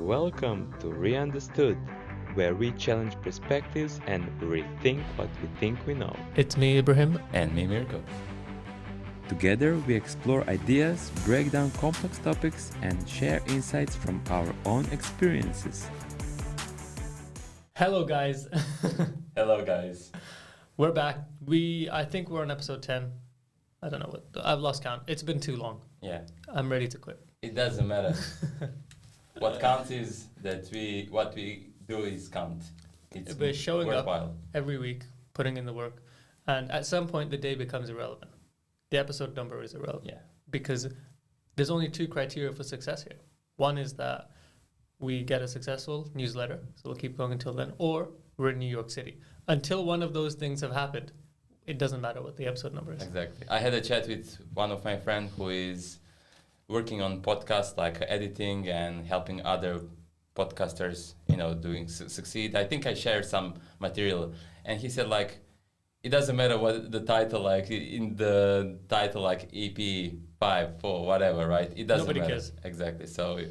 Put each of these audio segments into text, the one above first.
Welcome to Reunderstood, where we challenge perspectives and rethink what we think we know. It's me, Ibrahim. And me, Mirko. Together, we explore ideas, break down complex topics, and share insights from our own experiences. Hello, guys. Hello, guys. We're back. I think we're on episode 10. I don't know what. I've lost count. It's been too long. Yeah. I'm ready to quit. It doesn't matter. What counts is that what we do is count. It's We're showing worthwhile. up every week, putting in the work, and at some point the day becomes irrelevant. The episode number is irrelevant. Yeah. Because there's only two criteria for success here. One is that we get a successful newsletter, so we'll keep going until then, or we're in New York City. Until one of those things have happened, it doesn't matter what the episode number is. Exactly. I had a chat with one of my friends who is working on podcasts, like editing and helping other podcasters, doing succeed. I think I shared some material, and he said it doesn't matter what the title, in the title, EP 5, 4, whatever, right? It doesn't Nobody matter. cares. Exactly. So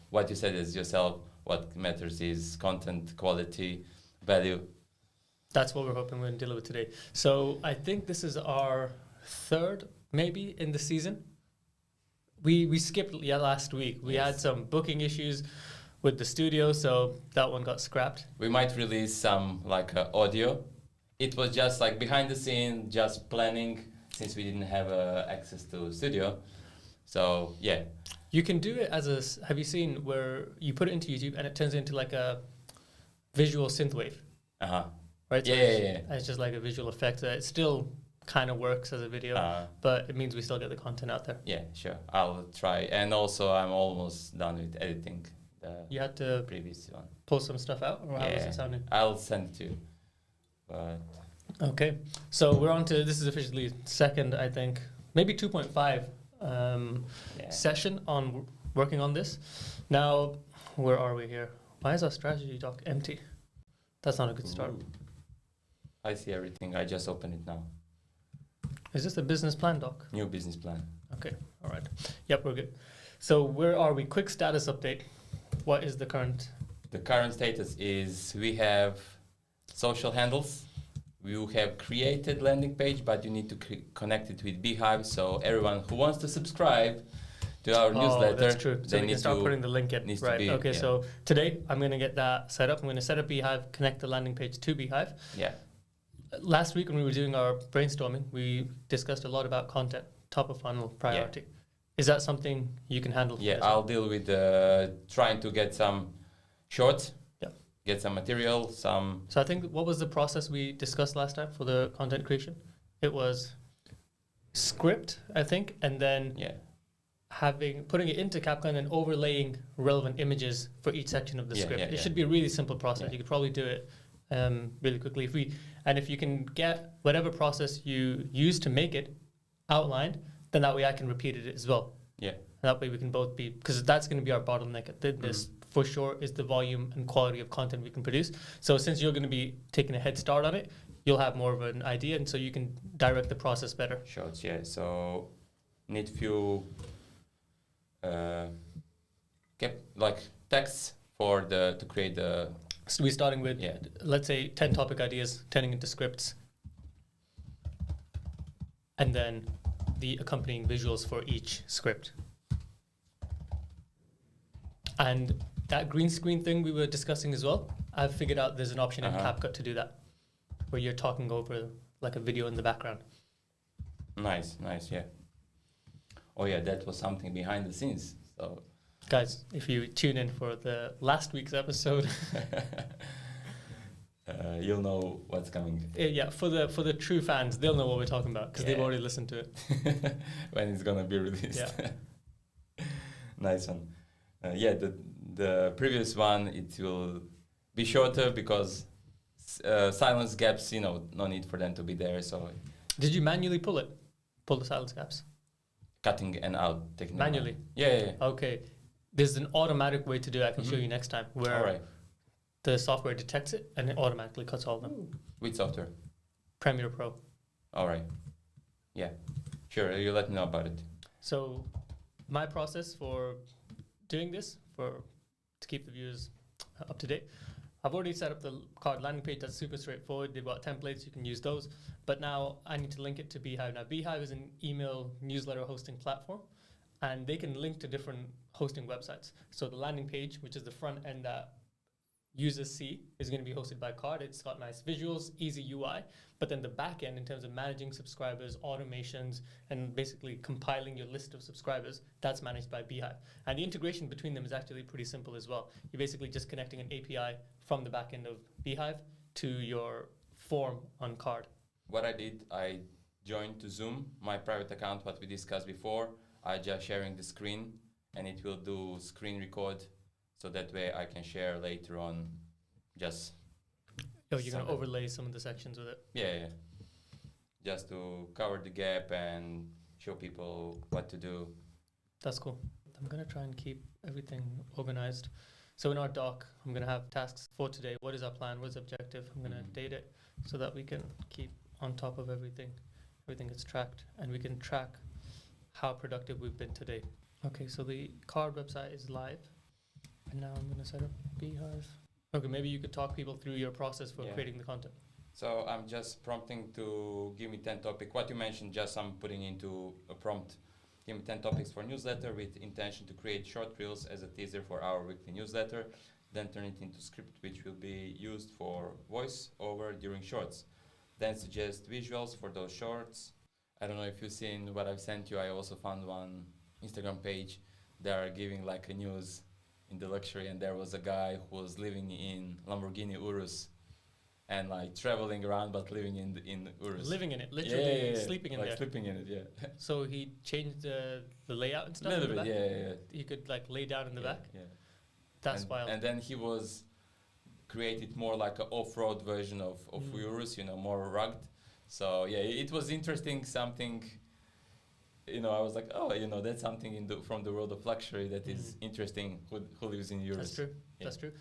what you said is yourself. What matters is content, quality, value. That's what we're hoping we're going to deal with today. So I think this is our third, maybe, in the season. We skipped last week. We had some booking issues with the studio, so that one got scrapped. We might release some audio. It was just behind the scene, just planning, since we didn't have access to studio. So yeah. You can do it have you seen where you put it into YouTube and it turns into a visual synthwave? Uh-huh. Right? So Yeah. it's just like a visual effect. It still kind of works as a video, but it means we still get the content out there. Yeah, sure. I'll try. And also, I'm almost done with editing You had to previous one. pull some stuff out, or how was it sounding? I'll send it to you. But Okay, so we're on to, this is officially second, I think, maybe 2.5 session on working on this. Now, where are we here? Why is our strategy doc empty? That's not a good start. Ooh. I see everything. I just opened it now. Is this a business plan doc? New business plan. Okay, all right. Yep, we're good. So where are we? Quick status update. What is the current? The current status is we have social handles. We have created landing page, but you need to connect it with Beehive. So everyone who wants to subscribe to our newsletter, that's true. So they we need can start to putting the link in. needs to Right. be, Okay. yeah. So today I'm going to get that set up. I'm going to set up Beehive, connect the landing page to Beehive. Yeah. Last week when we were doing our brainstorming, we discussed a lot about content, top of funnel priority. Is that something you can handle? Yeah, I'll deal with trying to get some shorts, get some material, some... So I think, what was the process we discussed last time for the content creation? It was script, I think, and then putting it into CapCut and overlaying relevant images for each section of the script. It should be a really simple process. You could probably do it really quickly. If you can get whatever process you use to make it outlined, then that way I can repeat it as well. Yeah. That way we can both be, because that's going to be our bottleneck at this for sure, is the volume and quality of content we can produce. So since you're going to be taking a head start on it, you'll have more of an idea, and so you can direct the process better. Shorts, yeah. So need few texts for to create the... So we're starting with, let's say, 10 topic ideas, turning into scripts, and then the accompanying visuals for each script. And that green screen thing we were discussing as well, I've figured out there's an option in CapCut to do that, where you're talking over like a video in the background. Nice, yeah. Oh yeah, that was something behind the scenes. So, guys, if you tune in for the last week's episode, you'll know what's coming. For the true fans, they'll know what we're talking about because they've already listened to it. When it's gonna be released. Yeah. Nice one. The previous one, it will be shorter because silence gaps, no need for them to be there. So, did you manually pull the silence gaps? Cutting and out, taking manually. Yeah. Okay, there's an automatic way to do it. I can show you next time where the software detects it and it automatically cuts all of them. Which software? Premiere Pro. All right. Yeah. Sure. You let me know about it. So my process for doing this, to keep the viewers up to date. I've already set up the card landing page. That's super straightforward. They've got templates. You can use those. But now I need to link it to Beehive. Now, Beehive is an email newsletter hosting platform, and they can link to different hosting websites. So the landing page, which is the front end that users see, is going to be hosted by Card. It's got nice visuals, easy UI, but then the back end in terms of managing subscribers, automations, and basically compiling your list of subscribers, that's managed by Beehive. And the integration between them is actually pretty simple as well. You're basically just connecting an API from the back end of Beehive to your form on Card. What I did, I joined to Zoom, my private account, what we discussed before. I just sharing the screen, and it will do screen record. So that way I can share later on just... Oh, you're going to overlay some of the sections with it? Yeah. Just to cover the gap and show people what to do. That's cool. I'm going to try and keep everything organized. So in our doc, I'm going to have tasks for today. What is our plan? What is the objective? I'm going to date it so that we can keep on top of everything. Everything is tracked, and we can track how productive we've been today. Okay, so the Card website is live. And now I'm going to set up Beehive. Okay, maybe you could talk people through your process for creating the content. So I'm just prompting to give me 10 topics. What you mentioned, just I'm putting into a prompt. Give me 10 topics for newsletter with intention to create short reels as a teaser for our weekly newsletter. Then turn it into script which will be used for voiceover during shorts. Then suggest visuals for those shorts. I don't know if you've seen what I've sent you. I also found one Instagram page. They are giving like a news in the luxury, and there was a guy who was living in Lamborghini Urus and like traveling around but living in Urus. Living in it, literally sleeping in like there. Sleeping in it, yeah. So he changed the layout and stuff? A little bit, yeah. He could like lay down in the back? Yeah. That's wild. And then he was created more like an off-road version of Urus, more rugged. So yeah, it was interesting, something... I was like, that's something from the world of luxury that is interesting. Who lives in Urus? That's true. Yeah. That's true.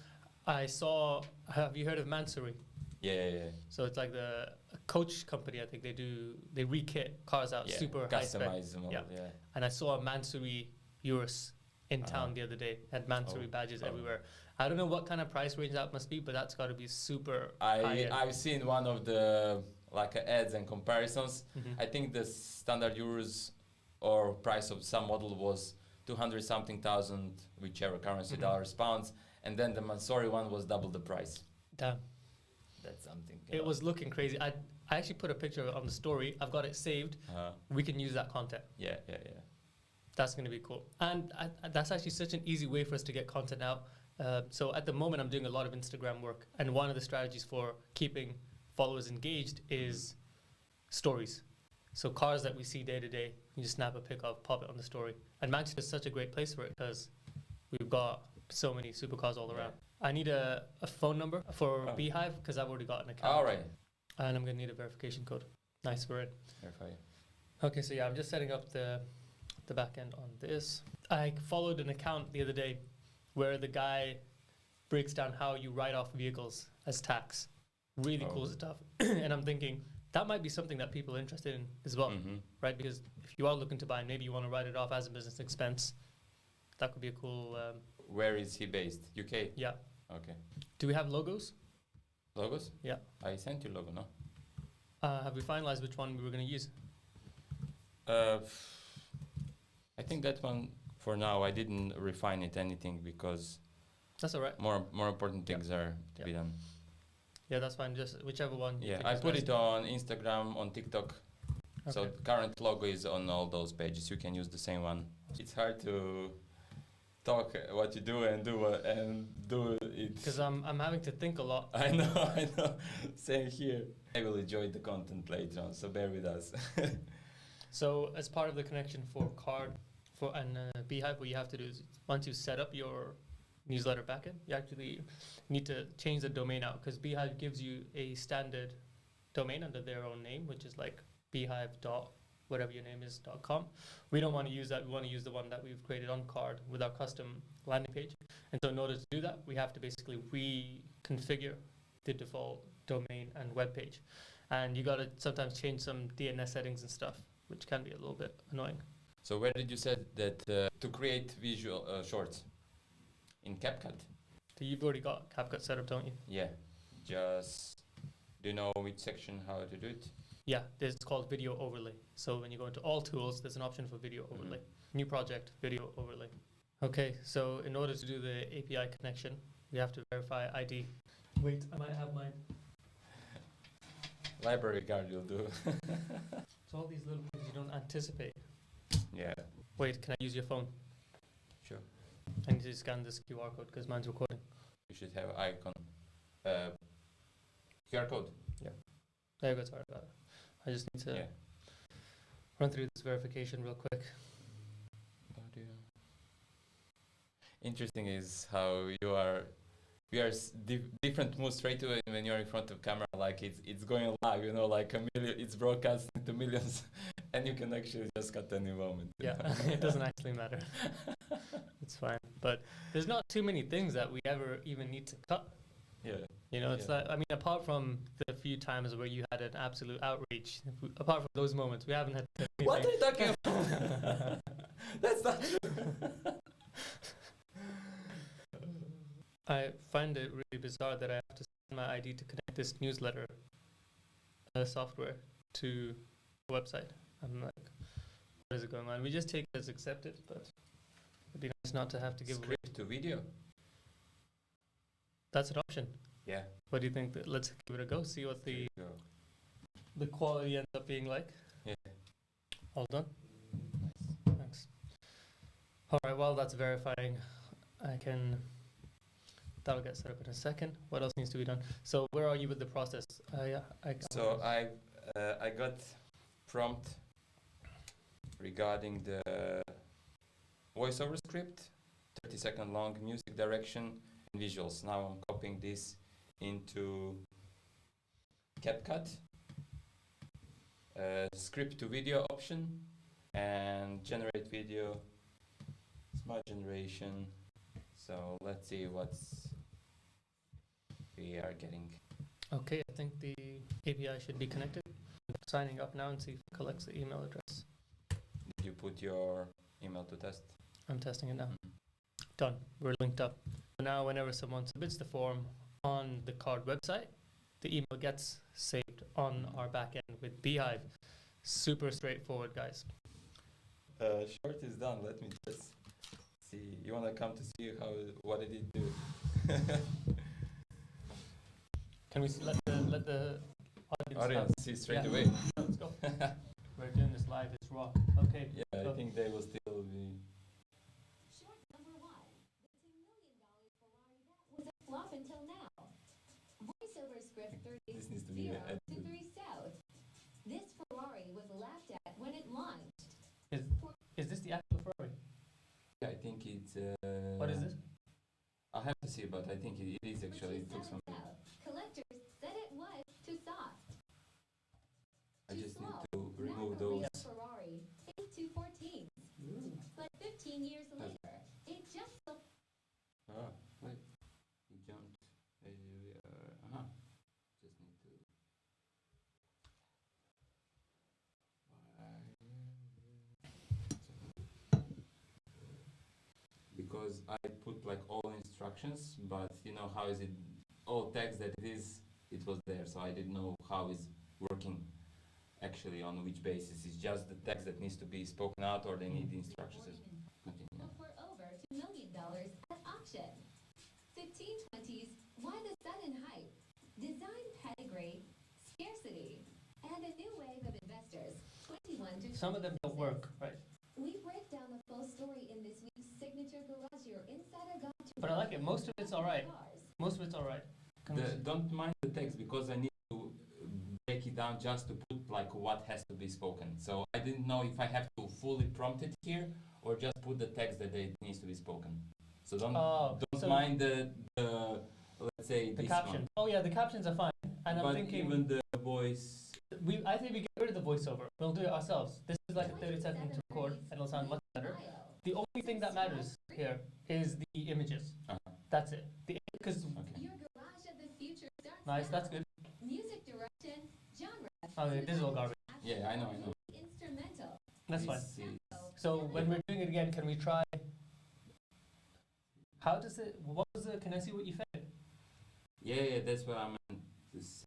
I saw. Have you heard of Mansory? Yeah. So it's like a coach company. I think they re-kit cars out super high spec. Customizable. Yeah. And I saw a Mansory Urus in town the other day. Had Mansory badges everywhere. I don't know what kind of price range that must be, but that's got to be super high end. I've seen one of the ads and comparisons. I think the standard Urus or price of some model was 200 something thousand, whichever currency, dollars, pounds, and then the Mansory one was double the price. Damn. That's something. It was looking crazy. I actually put a picture of it on the story. I've got it saved. We can use that content. Yeah. That's going to be cool. And that's actually such an easy way for us to get content out. So at the moment, I'm doing a lot of Instagram work. And one of the strategies for keeping followers engaged is stories. So cars that we see day to day, you just snap a pic of, pop it on the story. And Manchester is such a great place for it because we've got so many supercars all around. I need a phone number for Beehive because I've already got an account. All right. And I'm going to need a verification code. Nice, we're in. Verify. Okay, so I'm just setting up the back end on this. I followed an account the other day where the guy breaks down how you write off vehicles as tax. Really cool stuff. And I'm thinking, that might be something that people are interested in as well, right? Because if you are looking to buy and maybe you want to write it off as a business expense, that could be a cool... Where is he based? UK? Yeah. Okay. Do we have logos? Logos? Yeah. I sent you logo, no? Have we finalized which one we were going to use? I think that one, for now, I didn't refine it anything because... That's all right. More important things are to be done. Yeah, that's fine. Just whichever one. Yeah, I put it on Instagram, on TikTok. Okay. So the current logo is on all those pages. You can use the same one. It's hard to talk what you do and do it. Because I'm having to think a lot. I know. Same here. I will enjoy the content later on, so bear with us. So as part of the connection for Card and Beehive, what you have to do is once you set up your newsletter backend, you actually need to change the domain out because Beehive gives you a standard domain under their own name, which is like beehive.whatever your name is .com. We don't want to use that. We want to use the one that we've created on Card with our custom landing page. And so in order to do that, we have to basically reconfigure the default domain and web page. And you got to sometimes change some DNS settings and stuff, which can be a little bit annoying. So where did you say that to create visual shorts? In CapCut? So you've already got CapCut set up, don't you? Yeah, just do you know which section how to do it? Yeah, this is called video overlay. So when you go into all tools, there's an option for video overlay. New project, video overlay. Okay, so in order to do the API connection, we have to verify ID. Wait, I might have mine. Library card will do. It's all these little things you don't anticipate. Yeah, Wait, can I use your phone? sure. I need to scan this QR code because mine's recording. You should have icon. QR code. There you go, sorry about it. I just need to Yeah. run through this verification real quick. Audio. Interesting is how we are different mood straight away when you're in front of camera. Like it's going live, you know, like a million. It's broadcasting to millions, and you can actually just cut any moment. Yeah, it doesn't actually matter. It's fine. But there's not too many things that we ever even need to cut. Yeah. You know, it's Yeah. like, I mean, apart from the few times where you had an absolute outrage, apart from those moments, we haven't had anything. What are you talking about? That's not true. I find it really bizarre that I have to send my ID to connect this newsletter software to the website. I'm like, what is it going on? We just take it as accepted, but it'd be nice not to have to give away. Script to video. That's an option. Yeah. What do you think? Let's give it a go. See what There you go. the quality ends up being like. Yeah. All done. Thanks. All right. While that's verifying, that'll get set up in a second. What else needs to be done? So where are you with the process? So I got prompt regarding the voiceover script, 30-second long music direction and visuals. Now I'm copying this into CapCut, script to video option, and generate video, smart generation. So let's see what's we are getting. Okay, I think the API should be connected. I'm signing up now and see if it collects the email address. Did you put your email to test? I'm testing it now. Done. We're linked up. Now whenever someone submits the form on the card website, the email gets saved on our back end with Beehive. Super straightforward, guys. Short is done. Let me just see. You wanna come to see what it did do? Can we let the Audience see straight Yeah. away. Let's go. We're doing this live. It's raw. Okay. Yeah, So I think they will still be. Short number one, the $2 million Ferrari that was a flop until now. Voiceover script This needs to be 30 edited. to 3 South. This Ferrari was laughed at when it launched. is this the actual Ferrari? Yeah, I think it's. What is this? I'll have to see, but I think it is actually. It looks South. familiar. Collectors said it was too soft. I Too just need slow. to remove Now the real those. Ferrari is 214. But 15 years later, it just sold. Ah, wait. He jumped. We are. Just need to. Because I put like all instructions, but you know how is it all text that it is, it was there, so I didn't know how is working actually on which basis. It's just the text that needs to be spoken out, or they need the instructions as continue. For over $2 million at auction. 1520s, why the sudden hype? Design pedigree, scarcity, and a new wave of investors. 21 to Some of them don't work, right? We break down the full story in this week's signature garage, your insider guide to But I like it. Most of it's all right. cars. Most of it's all right. Can we see? Don't mind the text, because I need to break it down just to put like what has to be spoken. So I didn't know if I have to fully prompt it here or just put the text that it needs to be spoken. So don't so mind the let's say the this caption. one. Oh yeah, the captions are fine. And I'm But thinking even the voice. I think we get rid of the voiceover. We'll do it ourselves. This is like a 30-second to record, and it'll sound much better. The only thing that matters here is the images. Uh-huh. That's it. Because Okay. Your garage of the future starts nice, now. that's good. Music direction, genre. Okay, this is all garbage. Yeah, I know. Instrumental. That's fine. This is- So when we're doing it again, can we try? How does it? What was the? Can I see what you fed? Yeah, that's what I meant to say.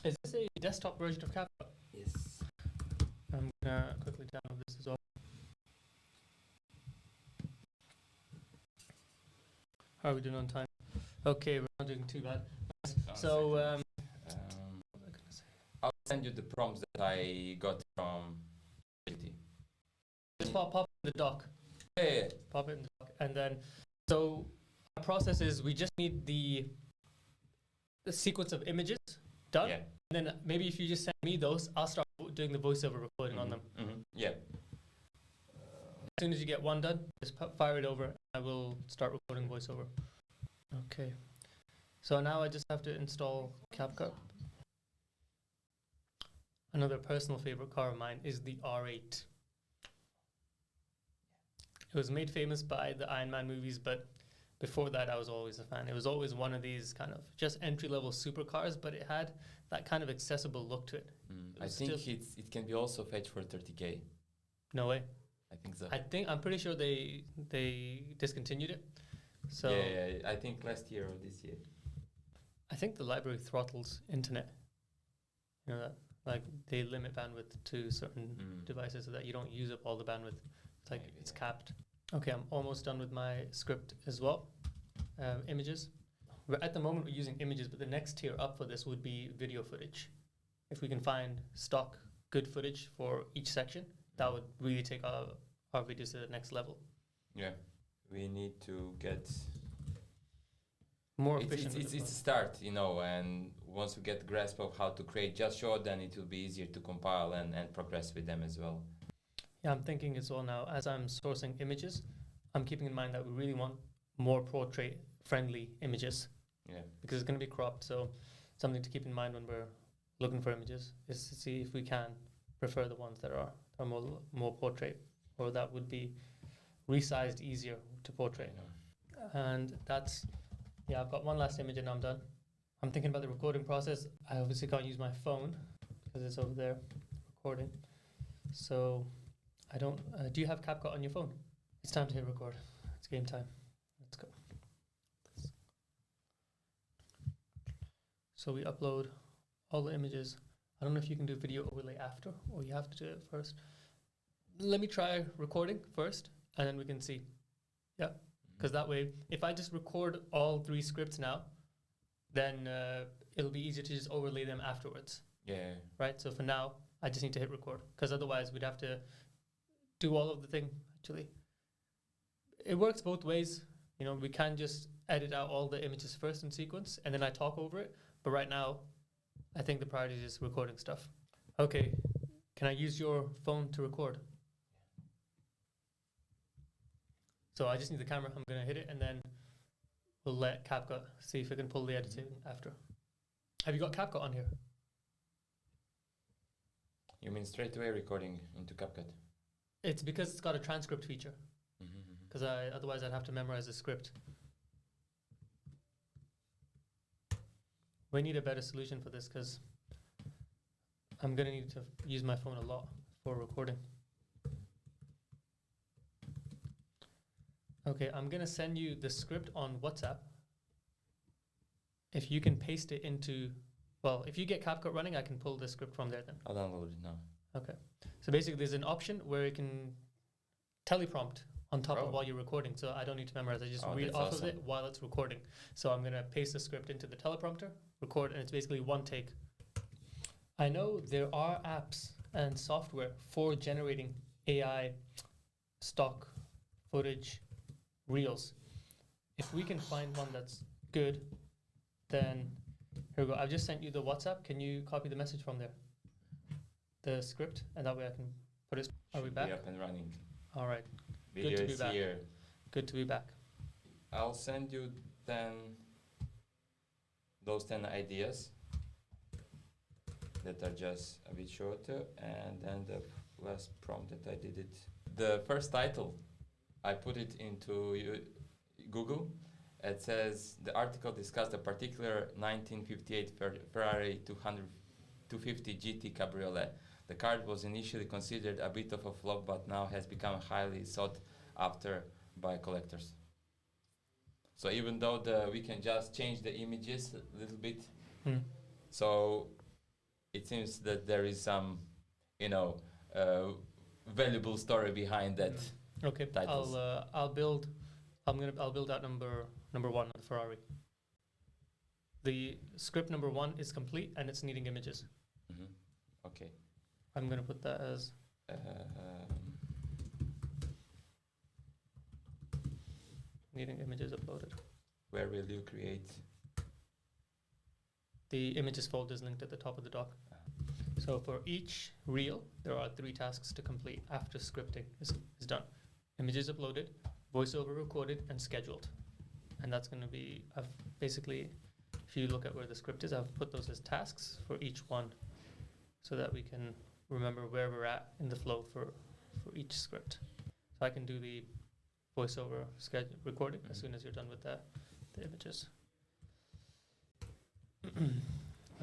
Is this a desktop version of CapCut? Yes. I'm gonna quickly download this as well. How are we doing on time? Okay, we're not doing too bad. So, what was I gonna say? I'll send you the prompts that I got from ChatGPT. Just pop in the doc. Yeah. Pop it in the doc, and then so our process is we just need the sequence of images done. Yeah. And then maybe if you just send me those, I'll start doing the voiceover recording on them. Yeah. As soon as you get one done, just fire it over. I will start recording voiceover. Okay. So now I just have to install CapCut. Another personal favorite car of mine is the R8. It was made famous by the Iron Man movies, but before that I was always a fan. It was always one of these kind of just entry-level supercars, but it had that kind of accessible look to it. I think it can be also fetched for 30K. No way. I think so. I'm pretty sure they discontinued it. So yeah, I think last year or this year. I think the library throttles internet. You know that, like they limit bandwidth to certain devices so that you don't use up all the bandwidth. It's like it's capped. Okay, I'm almost done with my script as well. Images. At the moment we're using images, but the next tier up for this would be video footage. If we can find stock good footage for each section, that would really take our videos to the next level. Yeah, we need to get more efficient. It's a start, you know, and once we get grasp of how to create just short, then it will be easier to compile and progress with them as well. Yeah, I'm thinking as well now, as I'm sourcing images, I'm keeping in mind that we really want more portrait-friendly images. Yeah. Because it's going to be cropped, so something to keep in mind when we're looking for images is to see if we can prefer the ones that are more portrait, or that would be resized easier to portrait. And that's, yeah, I've got one last image and I'm done. I'm thinking about the recording process. I obviously can't use my phone because it's over there recording. So I don't, do you have CapCut on your phone? It's time to hit record. It's game time. Let's go. So we upload all the images. I don't know if you can do video overlay after or you have to do it first. Let me try recording first and then we can see. Yeah, because that way, if I just record all 3 scripts now, then it'll be easier to just overlay them afterwards. Yeah. Right, so for now, I just need to hit record because otherwise we'd have to do all of the thing actually. It works both ways. You know, we can just edit out all the images first in sequence and then I talk over it. But right now, I think the priority is just recording stuff. Okay, can I use your phone to record? So I just need the camera. I'm going to hit it and then we'll let CapCut see if it can pull the editing after. Have you got CapCut on here? You mean straight away recording into CapCut? It's because it's got a transcript feature. Because otherwise I'd have to memorize the script. We need a better solution for this because I'm going to need to use my phone a lot for recording. Okay, I'm going to send you the script on WhatsApp. If you can paste it into, well, if you get CapCut running, I can pull the script from there then. I'll download it now. Okay. So basically there's an option where it can teleprompt on top of while you're recording. So I don't need to memorize. I just read off of it while it's recording. So I'm going to paste the script into the teleprompter, record, and it's basically one take. I know there are apps and software for generating AI stock footage reels. If we can find one that's good, then here we go. I've just sent you the WhatsApp. Can you copy the message from there? The script, and that way I can put it. Are we back? Be up and running. All right. Video Good to be is back. here. Good to be back. I'll send you those 10 ideas that are just a bit shorter, and then the last prompt that I did it. The first title, I put it into Google. It says the article discussed a particular 1958 Ferrari 250 GT Cabriolet. The car was initially considered a bit of a flop, but now has become a highly sought after by collectors. So even though we can just change the images a little bit, so it seems that there is some, valuable story behind that. Okay, titles. I'll build out number one, the Ferrari. The script number 1 is complete and it's needing images. Okay. I'm gonna put that as needing images uploaded. Where will you create? The images folder is linked at the top of the doc. So for each reel, there are 3 tasks to complete after scripting is done. Images uploaded, voiceover recorded, and scheduled. And that's going to be, basically, if you look at where the script is, I've put those as tasks for each one so that we can remember where we're at in the flow for each script. So I can do the voiceover recording as soon as you're done with the images.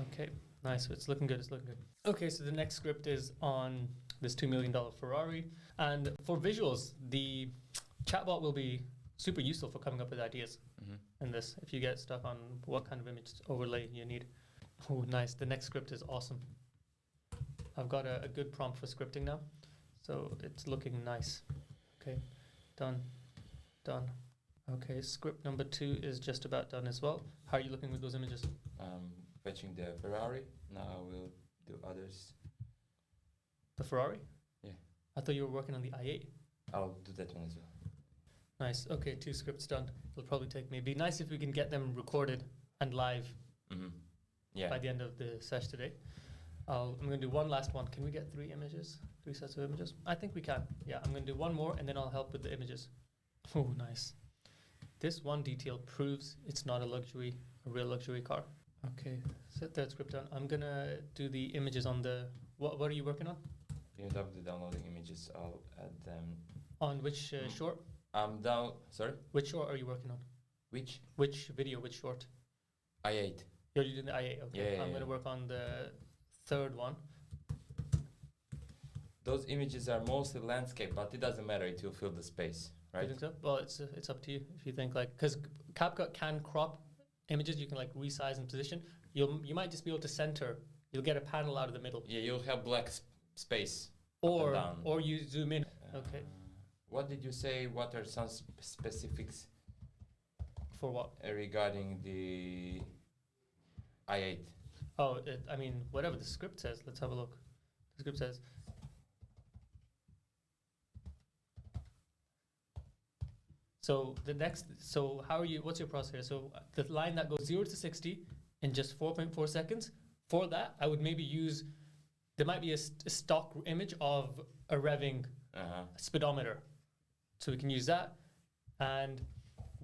Okay, nice. So it's looking good. Okay, so the next script is on this $2 million Ferrari. And for visuals, the chatbot will be super useful for coming up with ideas in this. If you get stuck on what kind of image overlay you need. Oh, nice. The next script is awesome. I've got a good prompt for scripting now. So it's looking nice. Okay, done. Okay, script number 2 is just about done as well. How are you looking with those images? Fetching the Ferrari. Now we'll do others. The Ferrari? Yeah. I thought you were working on the i8. I'll do that one as well. Nice. Okay, 2 scripts done. It'll probably take maybe nice if we can get them recorded and live by the end of the session today. I'm going to do one last one. Can we get 3 images? 3 sets of images? I think we can. Yeah, I'm going to do one more and then I'll help with the images. Oh, nice. This one detail proves it's not a real luxury car. Okay, set that script down. I'm going to do the images on the... What are you working on? BMW downloading images. I'll add them. On which short? I'm down. Sorry? Which short are you working on? Which? Which video, which short? i8. You're doing the i8, okay. Yeah, I'm going to work on the 3rd one. Those images are mostly landscape, but it doesn't matter. It will fill the space, right? You think so? Well, it's up to you if you think because CapCut can crop images. You can resize and position. You might just be able to center. You'll get a panel out of the middle. Yeah, you'll have black space. Or you zoom in. Okay. What did you say? What are some specifics? For what? Regarding the i8. Oh, whatever the script says. Let's have a look. The script says. So what's your process here? So the line that goes 0 to 60 in just 4.4 seconds, for that, I would maybe there might be a stock image of a revving speedometer. So we can use that. And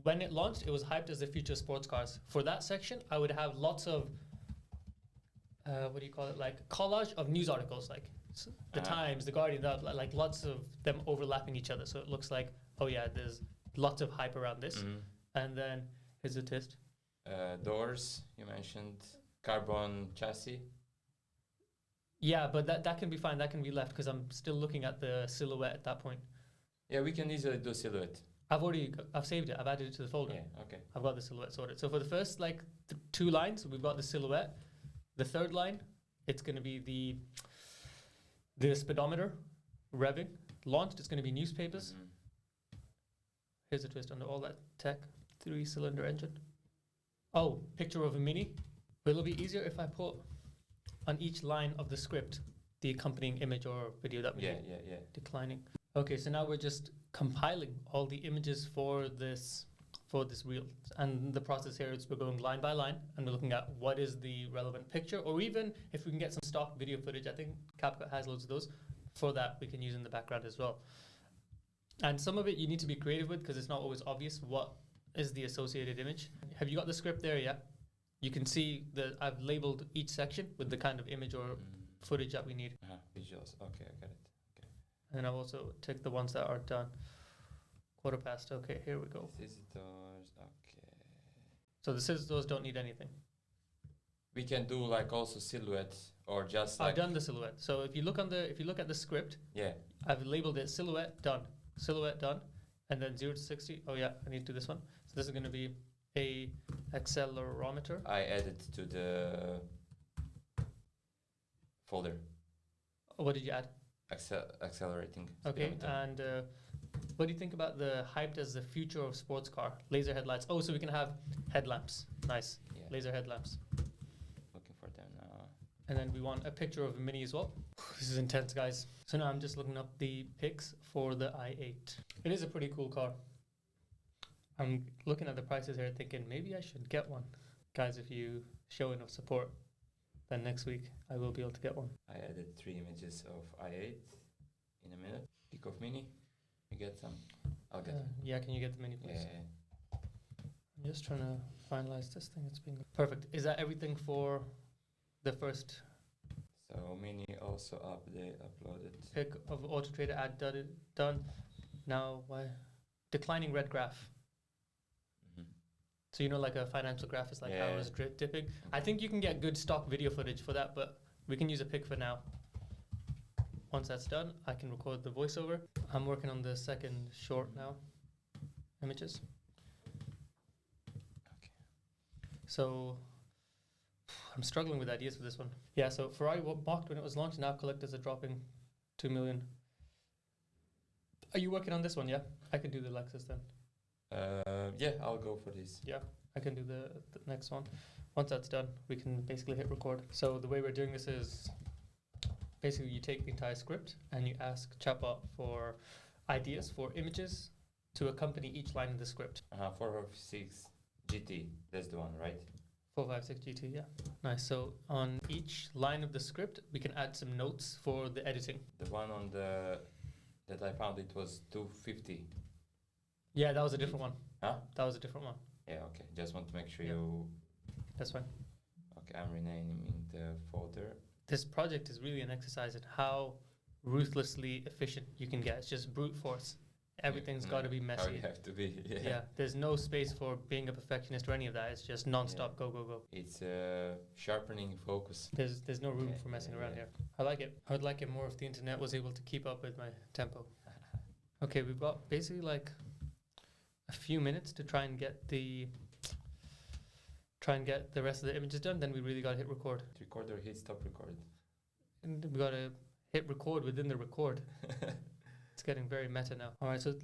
when it launched, it was hyped as the future of sports cars. For that section, I would have lots of, collage of news articles, the Times, the Guardian, lots of them overlapping each other. So it looks like, there's lots of hype around this. And then here's the test. Doors, you mentioned carbon chassis. Yeah, but that can be fine. That can be left because I'm still looking at the silhouette at that point. Yeah, we can easily do silhouette. I've saved it. I've added it to the folder. Yeah, okay. I've got the silhouette sorted. So for the first 2 lines, we've got the silhouette. The 3rd line, it's going to be the speedometer revving. Launched, it's going to be newspapers. Here's a twist under all that tech. 3-cylinder engine. Oh, picture of a Mini. Will it be easier if I put on each line of the script the accompanying image or video that we need? Yeah. Declining. Okay, so now we're just compiling all the images for this reel. And the process here is we're going line by line and we're looking at what is the relevant picture, or even if we can get some stock video footage. I think CapCut has loads of those. For that, we can use in the background as well. And some of it you need to be creative with because it's not always obvious what is the associated image. Have you got the script there yet? You can see that I've labeled each section with the kind of image or footage that we need. Visuals. Okay, I got it. Okay. And I've also ticked the ones that are done. 1:15. Okay, here we go. Visitors. Okay. So the scissors don't need anything. We can do also silhouette or just I've done the silhouette. So if you look at the script, yeah, I've labeled it silhouette done. Silhouette done. And then 0 to 60. Oh yeah, I need to do this one. So this is going to be a accelerometer. I added to the folder. What did you add? Accelerating. Okay, speedometer. and what do you think about the hyped as the future of sports car? Laser headlights. Oh, so we can have headlamps. Nice. Yeah. Laser headlamps. Looking for them now. And then we want a picture of a Mini as well. This is intense, guys. So now I'm just looking up the pics for the i8. It is a pretty cool car. I'm looking at the prices here thinking maybe I should get one. Guys, if you show enough support, then next week I will be able to get one. I added 3 images of i8 in a minute. Pick of Mini. You get some? I'll get them. Yeah, can you get the Mini, please? Yeah. I'm just trying to finalize this thing. It's being perfect. Is that everything for the first So Mini also uploaded. pick of Auto Trader ad done? Now, why? Declining red graph. Mhm. So you know, like a financial graph is like Yeah. arrows dipping. I think you can get good stock video footage for that, but we can use a pic for now. Once that's done, I can record the voiceover. I'm working on the second short now. Images. Okay. So I'm struggling with ideas for this one. Yeah, so Ferrari mocked when it was launched. Now collectors are dropping 2 million. Are you working on this one? Yeah, I can do the Lexus then. Yeah, I'll go for this. Yeah, I can do the next one. Once that's done, we can basically hit record. So the way we're doing this is basically you take the entire script and you ask chatbot for ideas for images to accompany each line in the script. 456 GT. That's the one, right? 456 GT, yeah. Nice. So on each line of the script, we can add some notes for the editing. The one on the that I found, it was 250. Yeah, that was a different one. Huh? That was a different one. Yeah. Okay. Just want to make sure Yeah. you. That's fine. Okay, I'm renaming the folder. This project is really an exercise in how ruthlessly efficient you can get. It's just brute force. Everything's got to be How messy. you have to be. Yeah. Yeah, there's no space for being a perfectionist or any of that. It's just non-stop, Yeah. go, go, go. It's sharpening focus. There's no room Yeah, for messing yeah, around yeah. here. I like it. I would like it more if the internet was able to keep up with my tempo. Okay, we've got basically like a few minutes to try and get the rest of the images done. Then we really got to hit record. Record or hit stop record. And we got to hit record within the record. It's getting very meta now. All right, so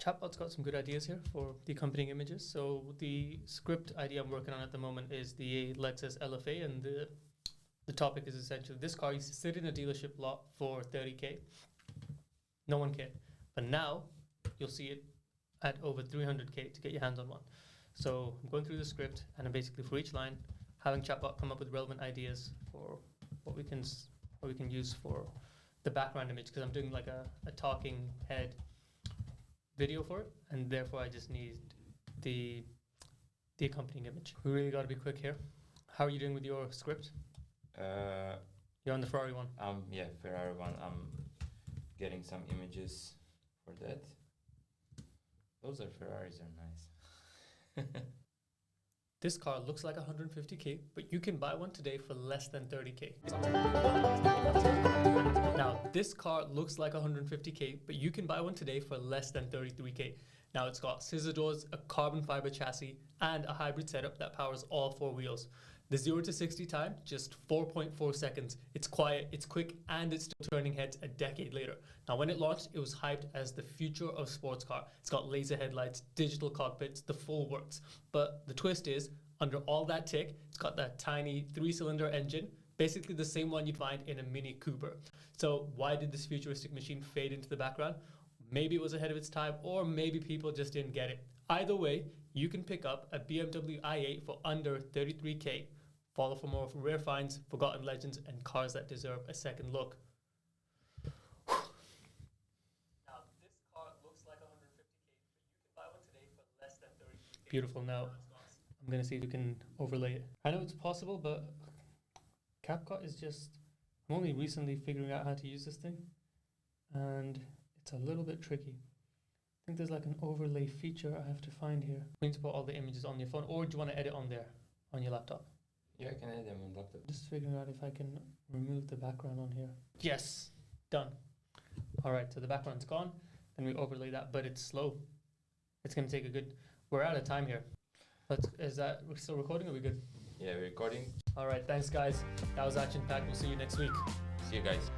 Chatbot's got some good ideas here for the accompanying images. So the script idea I'm working on at the moment is the Lexus LFA, and the topic is essentially this car used to sit in a dealership lot for 30K. No one cared. But now you'll see it at over 300K to get your hands on one. So I'm going through the script, and I'm basically for each line having Chatbot come up with relevant ideas for what we can use for the background image, because I'm doing like a talking head video for it, and therefore I just need the accompanying image. We really got to be quick here. How are you doing with your script? You're on the Ferrari one. Yeah, Ferrari one. I'm getting some images for that. Those are Ferraris, are nice. This car looks like 150K, but you can buy one today for less than 30K. Now, this car looks like 150K, but you can buy one today for less than 33K. Now, it's got scissor doors, a carbon fiber chassis, and a hybrid setup that powers all 4 wheels. The 0 to 60 time, just 4.4 seconds. It's quiet, it's quick, and it's still turning heads a decade later. Now, when it launched, it was hyped as the future of sports car. It's got laser headlights, digital cockpits, the full works. But the twist is, under all that tick, it's got that tiny 3-cylinder engine, basically the same one you'd find in a Mini Cooper. So why did this futuristic machine fade into the background? Maybe it was ahead of its time, or maybe people just didn't get it. Either way, you can pick up a BMW i8 for under 33K. Follow for more rare finds, forgotten legends, and cars that deserve a second look. Now, this car looks like 150K, but you can buy one today for less than 33K. Beautiful. Now, I'm going to see if we can overlay it. I know it's possible, but CapCut is just... I'm only recently figuring out how to use this thing, and it's a little bit tricky. I think there's like an overlay feature I have to find here. We need to put all the images on your phone, or do you want to edit on there, on your laptop? Yeah, I can add them on laptop. Just figuring out if I can remove the background on here. Yes, done. All right, so the background's gone. Then we overlay that, but it's slow. it's going to take a good. We're out of time here. We're still recording? Or are we good? Yeah, we're recording. All right, thanks guys. That was action packed. We'll see you next week. See you guys.